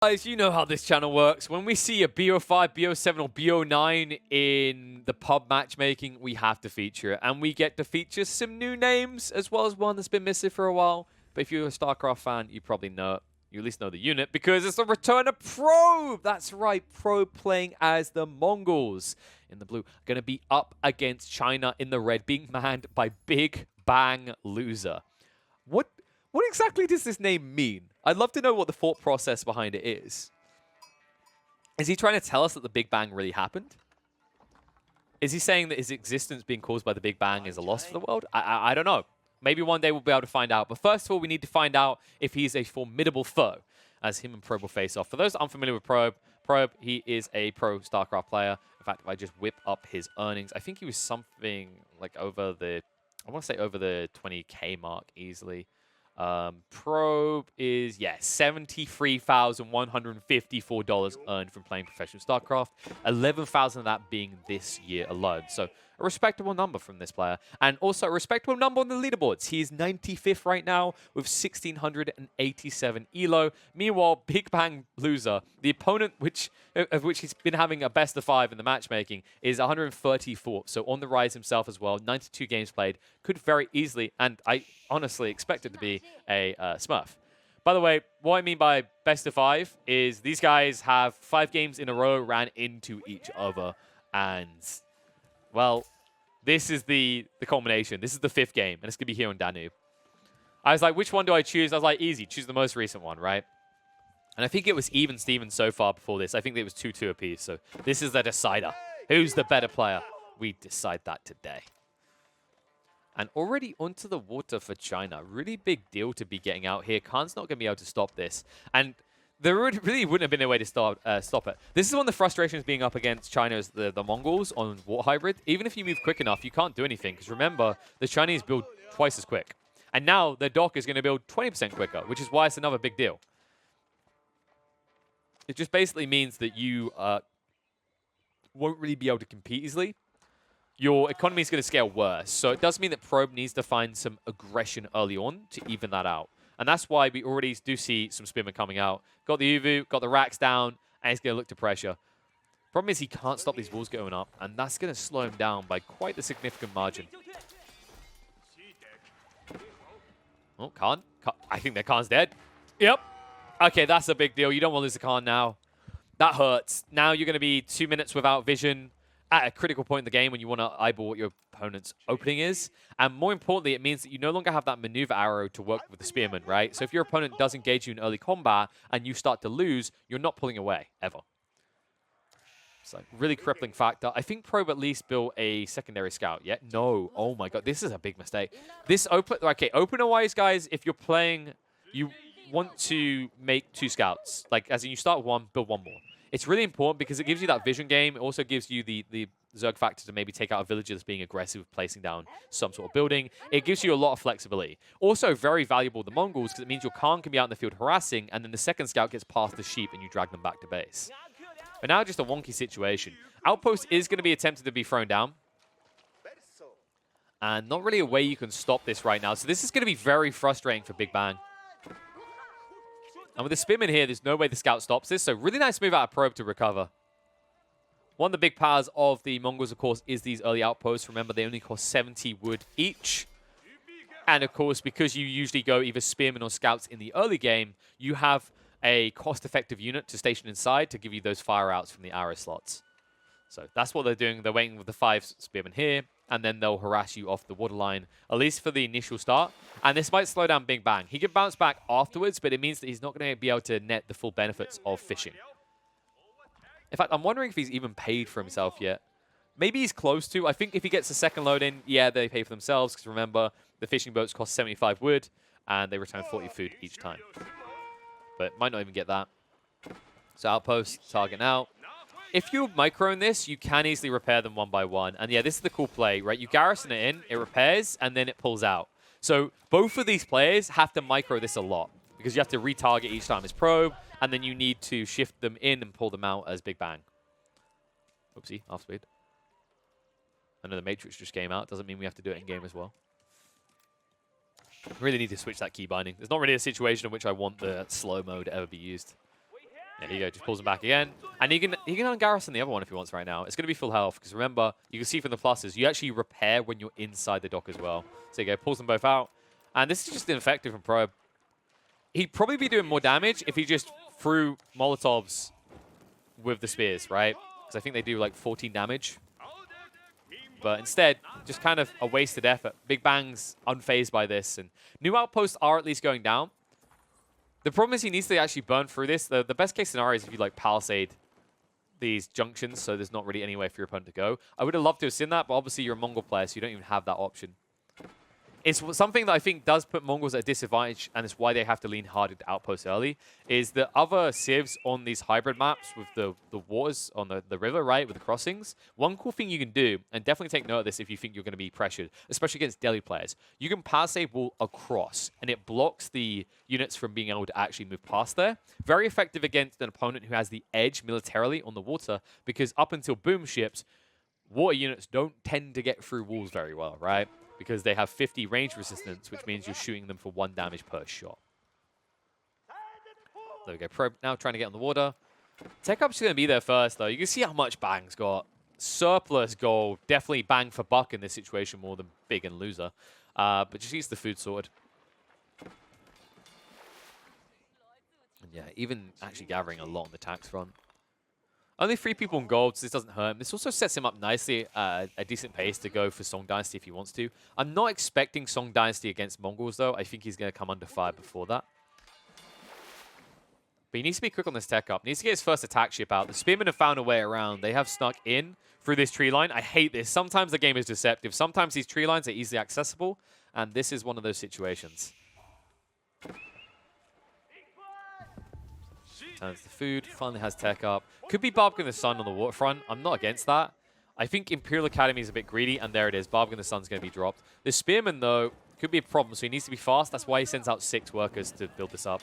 Guys, you know how this channel works. When we see a BO5, BO7, or BO9 in the pub matchmaking, we have to feature it. And we get to feature some new names, as well as one that's been missing for a while. But if you're a StarCraft fan, you probably know it. You at least know the unit, because it's the return of Probe! That's right, Probe playing as the Mongols in the blue. Going to be up against China in the red, being manned by Big Bang Loser. What exactly does this name mean? I'd love to know what the thought process behind it is. Is he trying to tell us that the Big Bang really happened? Is he saying that his existence being caused by the Big Bang is a loss for the world? I don't know. Maybe one day we'll be able to find out. But first of all, we need to find out if he's a formidable foe, as him and Probe will face off. For those unfamiliar with Probe, he is a pro StarCraft player. In fact, if I just whip up his earnings, I think he was something like over the, I want to say over the 20K mark easily. Probe is, yeah, $73,154 earned from playing professional StarCraft, 11,000 of that being this year alone. So a respectable number from this player, and also a respectable number on the leaderboards. He is 95th right now with 1,687 elo. Meanwhile, Big Bang Loser, the opponent of which he's been having a best of 5 in the matchmaking, is 134th. So on the rise himself as well. 92 games played. Could very easily, and I honestly expect it to be, a Smurf. By the way, what I mean by best of 5 is these guys have 5 games in a row ran into each other, and well, this is the culmination. This is the 5th game, and it's going to be here on Danube. I was like, which one do I choose? I was like, easy. Choose the most recent one, right? And I think it was even Steven so far before this. I think it was 2-2 apiece. So this is the decider. Who's the better player? We decide that today. And already onto the water for China. Really big deal to be getting out here. Khan's not going to be able to stop this. And there really wouldn't have been a way to stop it. This is one of the frustrations being up against China's the Mongols on War Hybrid. Even if you move quick enough, you can't do anything. Because remember, the Chinese build twice as quick. And now their dock is going to build 20% quicker, which is why it's another big deal. It just basically means that you won't really be able to compete easily. Your economy is going to scale worse. So it does mean that Probe needs to find some aggression early on to even that out. And that's why we already do see some Spearmen coming out. Got the Uvu, got the racks down, and he's going to look to pressure. Problem is he can't stop these walls going up, and that's going to slow him down by quite a significant margin. Oh, Khan. I think that Khan's dead. Yep. Okay, that's a big deal. You don't want to lose the Khan now. That hurts. Now you're going to be 2 minutes without vision at a critical point in the game when you want to eyeball what your opponent's opening is. And more importantly, it means that you no longer have that maneuver arrow to work with the Spearman, right? So if your opponent does engage you in early combat and you start to lose, you're not pulling away, ever. So, really crippling factor. I think Probe at least built a secondary scout. Yeah? No. Oh my god, this is a big mistake. This opener-wise, guys, if you're playing, you want to make 2 scouts. Like, as in you start 1, build 1 more. It's really important because it gives you that vision game. It also gives you the Zerg factor to maybe take out a villager that's being aggressive, placing down some sort of building. It gives you a lot of flexibility. Also very valuable the Mongols because it means your Khan can be out in the field harassing, and then the second scout gets past the sheep and you drag them back to base. But now just a wonky situation. Outpost is going to be attempted to be thrown down. And not really a way you can stop this right now. So this is going to be very frustrating for Big Bang. And with the Spearman here, there's no way the scout stops this. So really nice move out of Probe to recover. One of the big powers of the Mongols, of course, is these early outposts. Remember, they only cost 70 wood each. And of course, because you usually go either Spearmen or Scouts in the early game, you have a cost-effective unit to station inside to give you those fire outs from the arrow slots. So that's what they're doing. They're waiting with the 5 Spearmen here, and then they'll harass you off the waterline, at least for the initial start. And this might slow down Big Bang. He can bounce back afterwards, but it means that he's not going to be able to net the full benefits of fishing. In fact, I'm wondering if he's even paid for himself yet. Maybe he's close to. I think if he gets a second load in, yeah, they pay for themselves, because remember, the fishing boats cost 75 wood, and they return 40 food each time. But might not even get that. So outpost, target now. If you micro in this, you can easily repair them 1 by 1. And yeah, this is the cool play, right? You garrison it in, it repairs, and then it pulls out. So both of these players have to micro this a lot because you have to retarget each time as Probe, and then you need to shift them in and pull them out as Big Bang. Oopsie, half speed. I know the Matrix just came out. Doesn't mean we have to do it in-game as well. Really need to switch that key binding. There's not really a situation in which I want the slow mode to ever be used. There you go, just pulls him back again. And he can ungarrison the other one if he wants right now. It's going to be full health, because remember, you can see from the pluses, you actually repair when you're inside the dock as well. So you go, pulls them both out. And this is just ineffective from Probe. He'd probably be doing more damage if he just threw Molotovs with the spears, right? Because I think they do like 14 damage. But instead, just kind of a wasted effort. Big Bang's unfazed by this. And new outposts are at least going down. The problem is he needs to actually burn through this. The best case scenario is if you like palisade these junctions, so there's not really any way for your opponent to go. I would have loved to have seen that, but obviously you're a Mongol player, so you don't even have that option. It's something that I think does put Mongols at a disadvantage, and it's why they have to lean hard into outposts early, is that other civs on these hybrid maps with the waters on the river, right, with the crossings, one cool thing you can do, and definitely take note of this if you think you're going to be pressured, especially against Delhi players, you can palisade wall across, and it blocks the units from being able to actually move past there. Very effective against an opponent who has the edge militarily on the water, because up until boom ships, water units don't tend to get through walls very well, right? Because they have 50 range resistance, which means you're shooting them for 1 damage per shot. There we go. Probe now trying to get on the water. Tech Up's going to be there first, though. You can see how much Bang's got. Surplus gold. Definitely bang for buck in this situation more than big and loser. But just use the food sorted. And yeah, even actually gathering a lot on the tax front. Only 3 people in gold, so this doesn't hurt him. This also sets him up nicely at a decent pace to go for Song Dynasty if he wants to. I'm not expecting Song Dynasty against Mongols, though. I think he's going to come under fire before that. But he needs to be quick on this tech up. He needs to get his first attack ship out. The Spearmen have found a way around. They have snuck in through this tree line. I hate this. Sometimes the game is deceptive. Sometimes these tree lines are easily accessible, and this is one of those situations. Turns the food, finally has tech up. Could be Barbarian the Sun on the waterfront. I'm not against that. I think Imperial Academy is a bit greedy, and there it is. Barbarian the Sun's going to be dropped. The Spearman, though, could be a problem, so he needs to be fast. That's why he sends out 6 workers to build this up.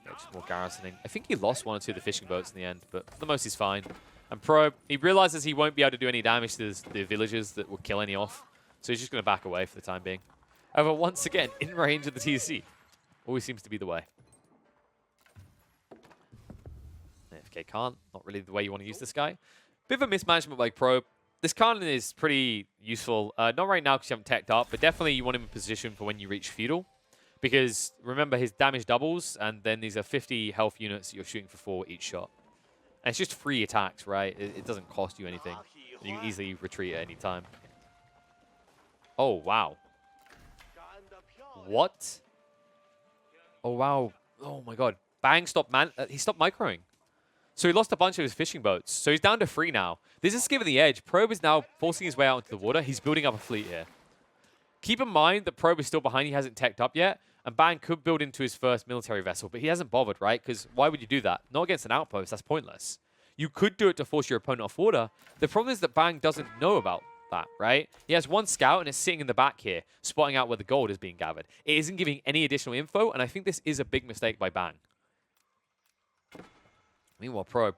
Yeah, just more garrisoning. I think he lost 1 or 2 of the fishing boats in the end, but for the most, he's fine. And Probe, he realizes he won't be able to do any damage to the villagers that will kill any off, so he's just going to back away for the time being. However, once again, in range of the TC. Always seems to be the way. AFK Khan, not really the way you want to use this guy. Bit of a mismanagement by Probe. This Khan is pretty useful. Not right now because you haven't teched up, but definitely you want him in position for when you reach Feudal. Because remember, his damage doubles, and then these are 50 health units that you're shooting for 4 each shot. And it's just free attacks, right? It doesn't cost you anything. You can easily retreat at any time. Oh, wow. What? Oh, wow. Oh, my God. Bang stopped he stopped microing. So he lost a bunch of his fishing boats. So he's down to 3 now. This is giving the edge. Probe is now forcing his way out into the water. He's building up a fleet here. Keep in mind that Probe is still behind. He hasn't teched up yet. And Bang could build into his first military vessel. But he hasn't bothered, right? Because why would you do that? Not against an outpost. That's pointless. You could do it to force your opponent off water. The problem is that Bang doesn't know about that, right? He has 1 scout and it's sitting in the back here, spotting out where the gold is being gathered. It isn't giving any additional info. And I think this is a big mistake by Bang. Meanwhile, Probe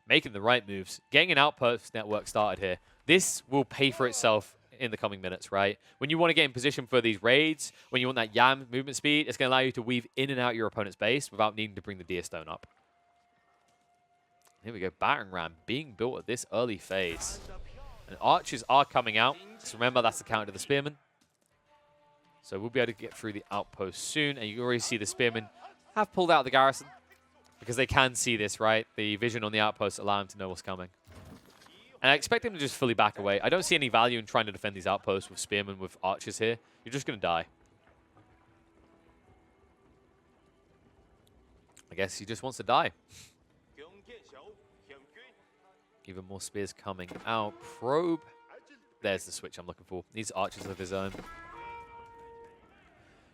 making the right moves, getting an outpost network started here. This will pay for itself in the coming minutes, right? When you want to get in position for these raids, when you want that YAM movement speed, it's going to allow you to weave in and out your opponent's base without needing to bring the Deer Stone up. Here we go, battering ram being built at this early phase. And archers are coming out. So remember, that's the counter to the spearmen. So we'll be able to get through the outpost soon. And you can already see the spearmen have pulled out the garrison. Because they can see this, right? The vision on the outpost allow him to know what's coming. And I expect him to just fully back away. I don't see any value in trying to defend these outposts with spearmen, with archers here. You're just going to die. I guess he just wants to die. Even more spears coming out. Probe. There's the switch I'm looking for. Needs archers of his own.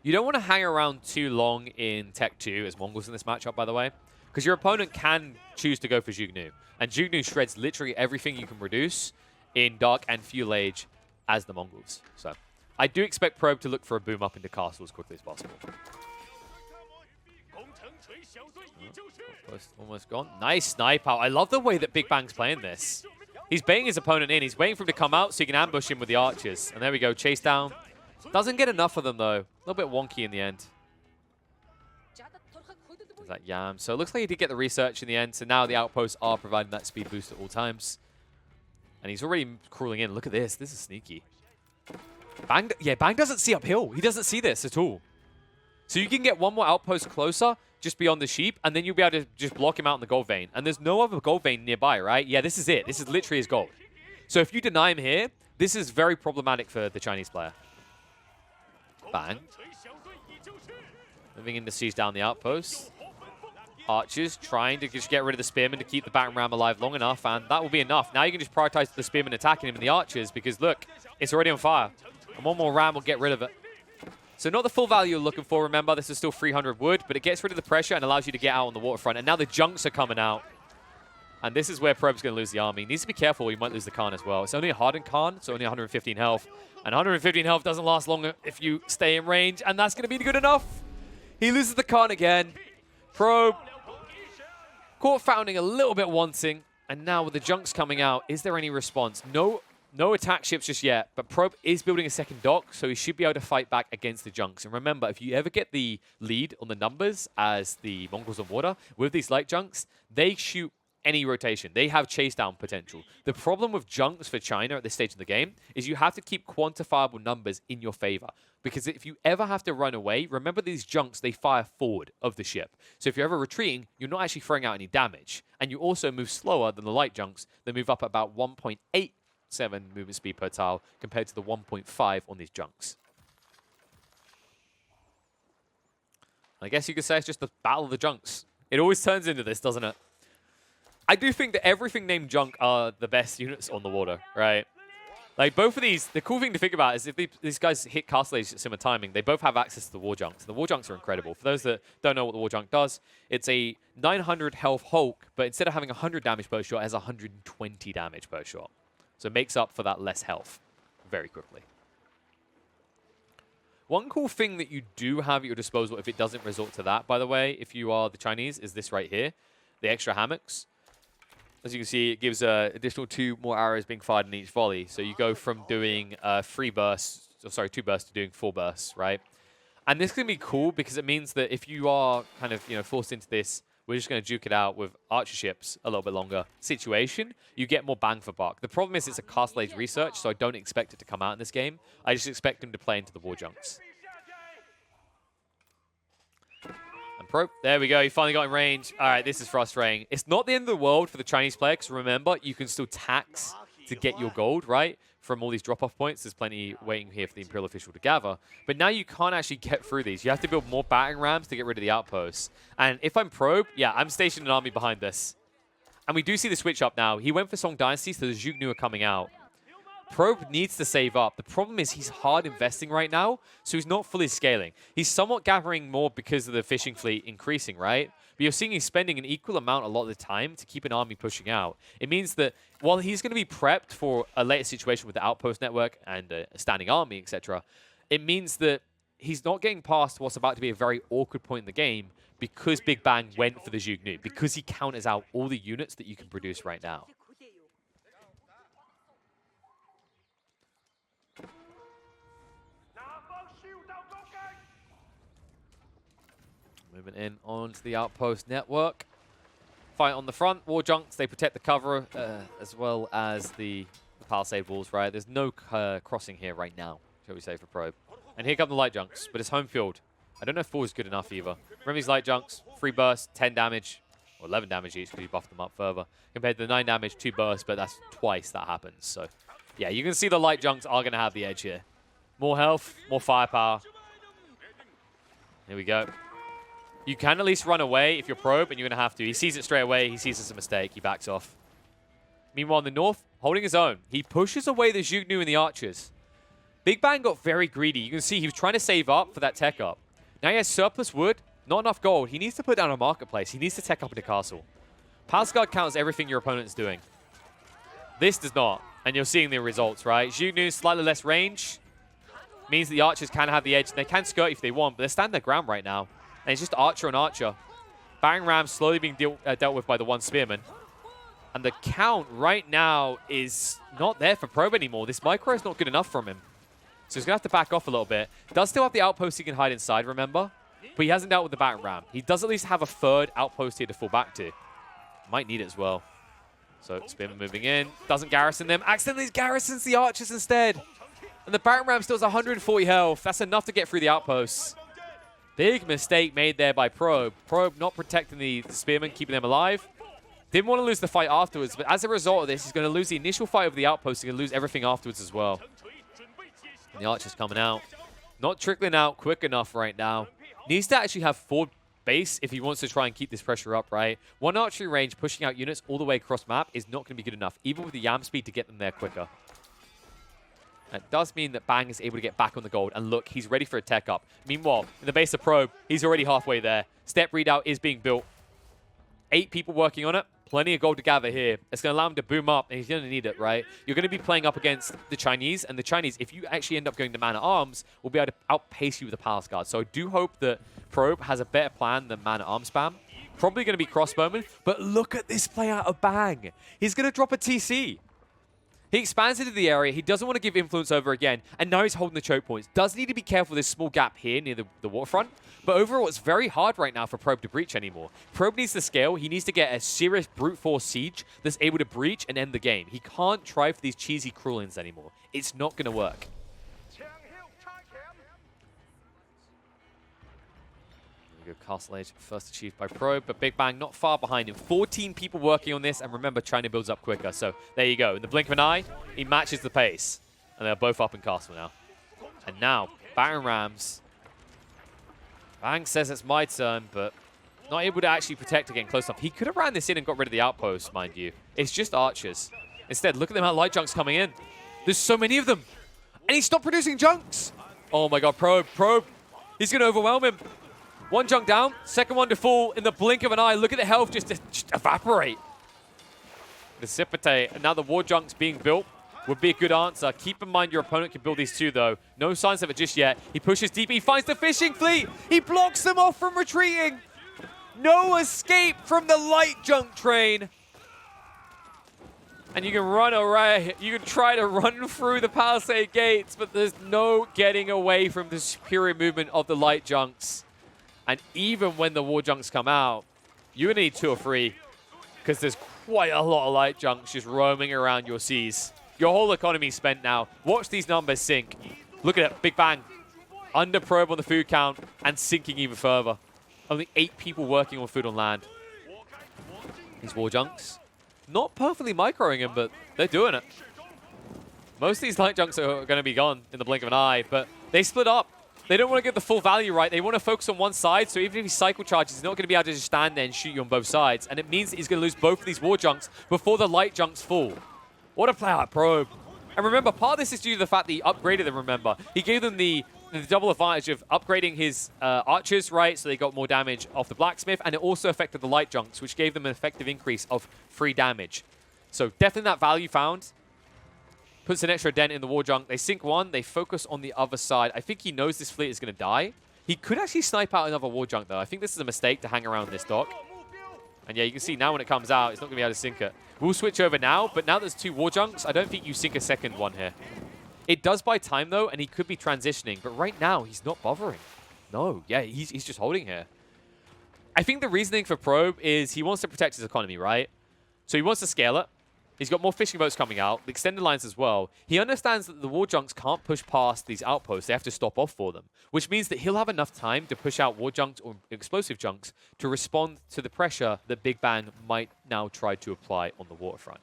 You don't want to hang around too long in Tech 2 as Mongols in this matchup, by the way. Because your opponent can choose to go for Zhugnu. And Zhugnu shreds literally everything you can reduce in Dark and Feudal Age as the Mongols. So I do expect Probe to look for a boom up into castle as quickly as possible. Almost gone. Nice snipe out. I love the way that Big Bang's playing this. He's baiting his opponent in. He's waiting for him to come out so he can ambush him with the archers. And there we go. Chase down. Doesn't get enough of them, though. A little bit wonky in the end. There's that Yam. So it looks like he did get the research in the end. So now the outposts are providing that speed boost at all times. And he's already crawling in. Look at this. This is sneaky. Bang, yeah, Bang doesn't see uphill. He doesn't see this at all. So you can get one more outpost closer, just beyond the sheep, and then you'll be able to just block him out in the gold vein. And there's no other gold vein nearby, right? Yeah, this is it. This is literally his gold. So if you deny him here, this is very problematic for the Chinese player. Bang. Moving in to siege down the outpost. Archers trying to just get rid of the spearmen to keep the battering ram alive long enough, and that will be enough. Now you can just prioritize the spearmen attacking him and the archers, because look, it's already on fire. And one more ram will get rid of it. So not the full value you're looking for, remember, this is still 300 wood, but it gets rid of the pressure and allows you to get out on the waterfront. And now the junks are coming out. And this is where Probe's going to lose the army. He needs to be careful, he might lose the Khan as well. It's only a hardened Khan, so only 115 health. And 115 health doesn't last long if you stay in range, and that's going to be good enough. He loses the Khan again. Probe caught founding a little bit wanting, and now with the junks coming out, is there any response? No attack ships just yet, but Probe is building a second dock, so he should be able to fight back against the junks. And remember, if you ever get the lead on the numbers as the Mongols on water, with these light junks, they shoot any rotation. They have chase down potential. The problem with junks for China at this stage of the game is you have to keep quantifiable numbers in your favor. Because if you ever have to run away, remember these junks, they fire forward of the ship. So if you're ever retreating, you're not actually throwing out any damage. And you also move slower than the light junks. They move up about 1.87 movement speed per tile compared to the 1.5 on these junks. I guess you could say it's just the battle of the junks. It always turns into this, doesn't it? I do think that everything named junk are the best units on the water, right? Like, both of these, the cool thing to think about is if these guys hit Castle Age at similar timing, they both have access to the War Junks. The War Junks are incredible. For those that don't know what the War Junk does, it's a 900 health Hulk, but instead of having 100 damage per shot, it has 120 damage per shot. So it makes up for that less health very quickly. One cool thing that you do have at your disposal, if it doesn't resort to that, by the way, if you are the Chinese, is this right here, the extra hammocks. As you can see, it gives additional 2 more arrows being fired in each volley. So you go from doing 2 bursts to doing 4 bursts, right? And this can be cool because it means that if you are kind of, forced into this, we're just going to juke it out with archer ships a little bit longer situation, you get more bang for buck. The problem is it's a Castle Age research, so I don't expect it to come out in this game. I just expect them to play into the War Junks. And Probe, there we go, he finally got in range. All right, this is frustrating. It's not the end of the world for the Chinese player, because remember, you can still tax to get your gold, right? From all these drop-off points, there's plenty waiting here for the Imperial official to gather. But now you can't actually get through these. You have to build more battering rams to get rid of the outposts. And if I'm Probe, yeah, I'm stationing an army behind this. And we do see the switch up now. He went for Song Dynasty, so the Zhugnu are coming out. Probe needs to save up. The problem is he's hard investing right now, so he's not fully scaling. He's somewhat gathering more because of the fishing fleet increasing, right? But you're seeing he's spending an equal amount a lot of the time to keep an army pushing out. It means that while he's going to be prepped for a later situation with the outpost network and a standing army, etc., it means that he's not getting past what's about to be a very awkward point in the game because Big Bang went for the Zhugnu, because he counters out all the units that you can produce right now. Moving in onto the outpost network. Fight on the front. War Junks, they protect the cover as well as the palisade walls, right? There's no crossing here right now, shall we say, for Probe. And here come the light junks, but it's home field. I don't know if 4 is good enough either. Remember these light junks, 3 bursts, 10 damage, or 11 damage each because you buff them up further. Compared to the 9 damage, 2 bursts, but that's twice that happens. So, yeah, you can see the light junks are going to have the edge here. More health, more firepower. Here we go. You can at least run away if you're Probe, and you're going to have to. He sees it straight away. He sees it's a mistake. He backs off. Meanwhile, in the north, holding his own. He pushes away the Zhugnu and the archers. Big Bang got very greedy. You can see he was trying to save up for that tech up. Now he has surplus wood, not enough gold. He needs to put down a marketplace. He needs to tech up in the castle. Palace Guard counts everything your opponent's doing. This does not. And you're seeing the results, right? Zhugnu, slightly less range. Means the archers can have the edge. They can skirt if they want, but they're standing their ground right now. And it's just archer on archer. Battering ram slowly being dealt with by the 1 spearman. And the count right now is not there for Probe anymore. This micro is not good enough from him. So he's going to have to back off a little bit. Does still have the outpost he can hide inside, remember? but he hasn't dealt with the battering ram. He does at least have a third outpost here to fall back to. Might need it as well. So Spearman moving in, doesn't garrison them, accidentally garrisons the archers instead. And the battering ram still has 140 health. That's enough to get through the outposts. Big mistake made there by Probe. Probe not protecting the Spearmen, keeping them alive. Didn't want to lose the fight afterwards, but as a result of this, he's going to lose the initial fight over the outpost. He's going to lose everything afterwards as well. And the archer's coming out. Not trickling out quick enough right now. Needs to actually have forward base if he wants to try and keep this pressure up, right? One archery range pushing out units all the way across map is not going to be good enough, even with the Yam speed to get them there quicker. That does mean that Bang is able to get back on the gold. And look, he's ready for a tech up. Meanwhile, in the base of Probe, he's already halfway there. Step readout is being built. 8 people working on it. Plenty of gold to gather here. It's going to allow him to boom up, and he's going to need it, right? You're going to be playing up against the Chinese, and the Chinese, if you actually end up going to Man-at-Arms, will be able to outpace you with the Palace Guard. So I do hope that Probe has a better plan than Man-at-Arms spam. Probably going to be crossbowman, but look at this play out of Bang. He's going to drop a TC. He expands into the area. He doesn't want to give influence over again, and now he's holding the choke points. Does need to be careful with this small gap here near the waterfront, but overall, it's very hard right now for Probe to breach anymore. Probe needs to scale. He needs to get a serious brute force siege that's able to breach and end the game. He can't try for these cheesy cruelins anymore. It's not going to work. There we go, Castle Age first achieved by Probe, but Big Bang not far behind him. 14 people working on this, and remember, China builds up quicker. So there you go. In the blink of an eye, he matches the pace. And they're both up in Castle now. And now, Baron Rams. Bang says it's my turn, but not able to actually protect again close enough. He could have ran this in and got rid of the outpost, mind you. It's just archers. Instead, look at the amount of light junks coming in. There's so many of them. And he stopped producing junks. Oh my god, Probe. He's going to overwhelm him. One junk down, second one to fall in the blink of an eye. Look at the health just evaporate. Precipitate, and now the war junks being built would be a good answer. Keep in mind your opponent can build these too, though. No signs of it just yet. He pushes deep. He finds the fishing fleet. He blocks them off from retreating. No escape from the light junk train. And you can run away. You can try to run through the palisade gates, but there's no getting away from the superior movement of the light junks. And even when the war junks come out, you're going to need 2 or 3 because there's quite a lot of light junks just roaming around your seas. Your whole economy is spent now. Watch these numbers sink. Look at it. Big Bang. Under Probe on the food count and sinking even further. Only 8 people working on food on land. These war junks. Not perfectly microing him, but they're doing it. Most of these light junks are going to be gone in the blink of an eye, but they split up. They don't want to get the full value right. They want to focus on one side, so even if he cycle charges, he's not going to be able to just stand there and shoot you on both sides. And it means that he's going to lose both of these war junks before the light junks fall. What a play out, Probe. And remember, part of this is due to the fact that he upgraded them, remember. He gave them the double advantage of upgrading his archers, right? So they got more damage off the blacksmith, and it also affected the light junks, which gave them an effective increase of 3 damage. So definitely that value found. Puts an extra dent in the war junk. They sink one. They focus on the other side. I think he knows this fleet is going to die. He could actually snipe out another war junk, though. I think this is a mistake to hang around this dock. And yeah, you can see now when it comes out, it's not going to be able to sink it. We'll switch over now, but now there's 2 war junks. I don't think you sink a second one here. It does buy time, though, and he could be transitioning. But right now, he's not bothering. No, yeah, he's just holding here. I think the reasoning for Probe is he wants to protect his economy, right? So he wants to scale it. He's got more fishing boats coming out, the extended lines as well. He understands that the war junks can't push past these outposts. They have to stop off for them, which means that he'll have enough time to push out war junks or explosive junks to respond to the pressure that Big Bang might now try to apply on the waterfront.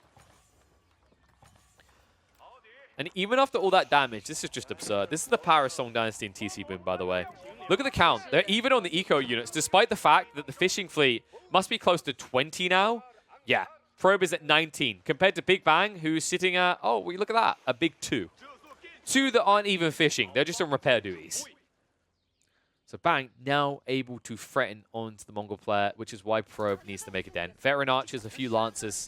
And even after all that damage, this is just absurd. This is the power of Song Dynasty and TC Boom, by the way. Look at the count. They're even on the eco units, despite the fact that the fishing fleet must be close to 20 now. Yeah. Probe is at 19, compared to Big Bang, who's sitting at, oh, well, look at that, a big 2. 2 that aren't even fishing. They're just on repair duties. So Bang now able to threaten onto the Mongol player, which is why Probe needs to make a dent. Veteran archers, a few lancers.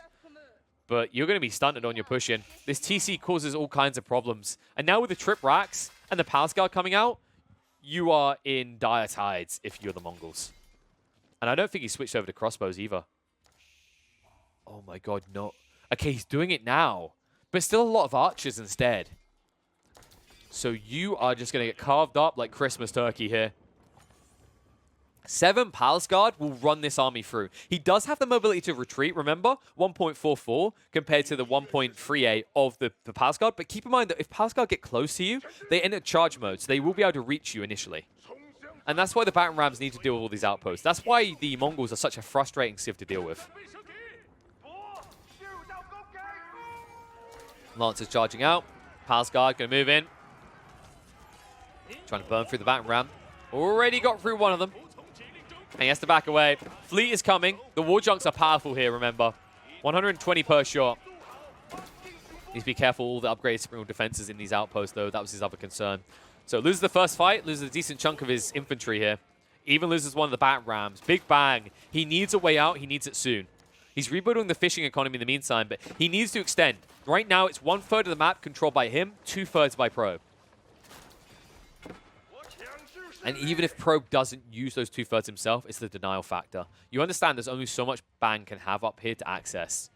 But you're going to be stunted on your push-in. This TC causes all kinds of problems. And now with the trip racks and the Palace Guard coming out, you are in dire tides if you're the Mongols. And I don't think he switched over to crossbows either. Oh my god, no. Okay, he's doing it now. But still a lot of archers instead. So you are just going to get carved up like Christmas turkey here. 7 Palace Guard will run this army through. He does have the mobility to retreat, remember? 1.44 compared to the 1.38 of the Palace Guard. But keep in mind that if Palace Guard get close to you, they enter charge mode, so they will be able to reach you initially. And that's why the Battering Rams need to deal with all these outposts. That's why the Mongols are such a frustrating civ to deal with. Lancers charging out. Palace Guard going to move in. Trying to burn through the Battering Ram. Already got through one of them. And he has to back away. Fleet is coming. The War Junks are powerful here, remember. 120 per shot. Needs to be careful all the upgraded Spring defenses in these outposts, though. That was his other concern. So loses the first fight, loses a decent chunk of his infantry here. Even loses one of the Battering Rams. Big Bang. He needs a way out. He needs it soon. He's rebuilding the fishing economy in the meantime, but he needs to extend. Right now, it's 1/3 of the map controlled by him, 2/3 by Probe. And even if Probe doesn't use those 2/3 himself, it's the denial factor. You understand there's only so much Bang can have up here to access.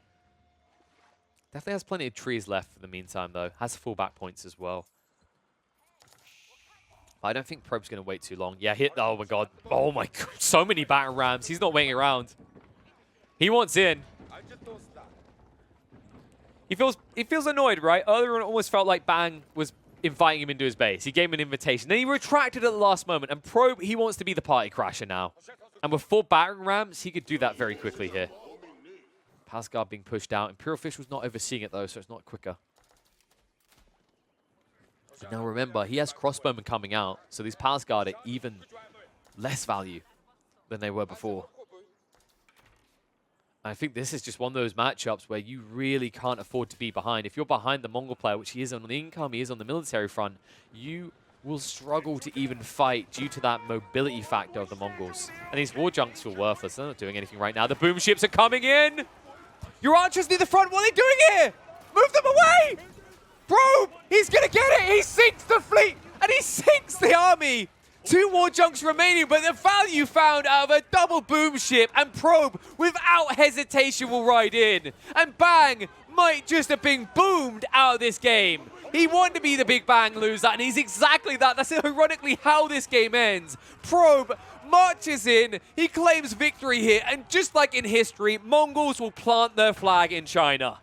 Definitely has plenty of trees left for the meantime, though. Has full back points as well. But I don't think Probe's going to wait too long. Yeah, hit. Oh, my God. Oh, my God. So many Battering Rams. He's not waiting around. He wants in. He feels annoyed, right? Earlier on, it almost felt like Bang was inviting him into his base. He gave him an invitation. Then he retracted at the last moment. And Probe, he wants to be the party crasher now. And with 4 Battering Rams, he could do that very quickly here. Palace Guard being pushed out. Imperial Official's not overseeing it, though, so it's not quicker. But now remember, he has Crossbowmen coming out, so these Palace Guard are even less value than they were before. I think this is just one of those matchups where you really can't afford to be behind. If you're behind the Mongol player, which he is on the income, he is on the military front, you will struggle to even fight due to that mobility factor of the Mongols. And these War Junks feel worthless. They're not doing anything right now. The boom ships are coming in. Your archers near the front. What are they doing here? Move them away. Probe, he's going to get it. He sinks the fleet and he sinks the army. 2 War Junks remaining, but the value found out of a double boom ship, and Probe, without hesitation, will ride in. And Bang might just have been boomed out of this game. He wanted to be the Big Bang loser, and he's exactly that. That's ironically how this game ends. Probe marches in, he claims victory here, and just like in history, Mongols will plant their flag in China.